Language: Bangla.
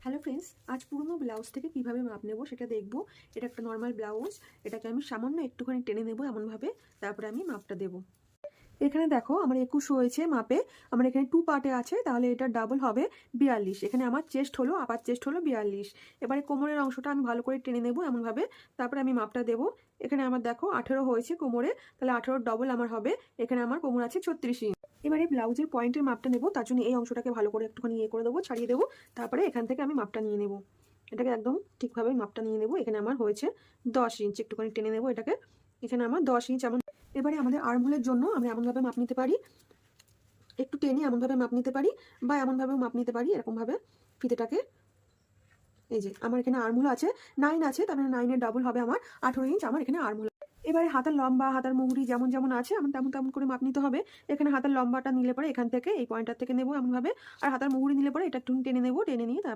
হ্যালো ফ্রেন্ডস, আজ পুরনো ব্লাউজ থেকে কিভাবে মাপ নেব সেটা দেখব। এটা একটা নর্মাল ব্লাউজ, এটাকে আমি সামান্য একটুখানি টেনে নেব এমনভাবে, তারপরে আমি মাপটা দেব। এখানে দেখো আমার 21 হয়েছে মাপে, আমার এখানে 2 পার্টে আছে, তাহলে এটা ডাবল হবে 42। এখানে আমার চেস্ট হলো, আপার চেস্ট হলো 42। এবারে কোমরের অংশটা আমি ভালো করে টেনে নেব এমনভাবে, তারপরে আমি মাপটা দেব। এখানে আমার দেখো 18 হয়েছে কোমরে, তাহলে 18 ডবল আমার হবে। এখানে আমার কোমর আছে 36 ইঞ্চ। এবারে ব্লাউজের পয়েন্টের মাপটা নেব, তার জন্য এই অংশটাকে ভালো করে একটুখানি করে দেবো, ছাড়িয়ে দেবো। তারপরে এখান থেকে আমি মাপটা নিয়ে নেব, এটাকে একদম ঠিকভাবে মাপটা নিয়ে নেব। এখানে আমার হয়েছে 10 ইঞ্চ, একটুখানি টেনে নেব এটাকে। এখানে আমার 10 ইঞ্চ। এবারে আমাদের আর্মহোলের জন্য আমরা এমনভাবে মাপ নিতে পারি, একটু টেনে এমনভাবে মাপ নিতে পারি, বা এমনভাবেও মাপ নিতে পারি, এরকমভাবে ফিতেটাকে। এই যে আমার এখানে আর্মহোল আছে 9 আছে, তার মানে 9 এর ডাবল হবে আমার 18 ইঞ্চ আমার এখানে আর্মহোল। এবারে হাতের লম্বা, হাতের মুহুরি যেমন যেমন আছে আমার তেমন তেমন করে মাপ নিতে হবে। এখানে হাতের লম্বাটা নিলে পরে এখান থেকে এই পয়েন্টার থেকে নেবো এমনভাবে, আর হাতের মুহুরি নিলে পরে এটা একটু টেনে নেবো, টেনে নিয়ে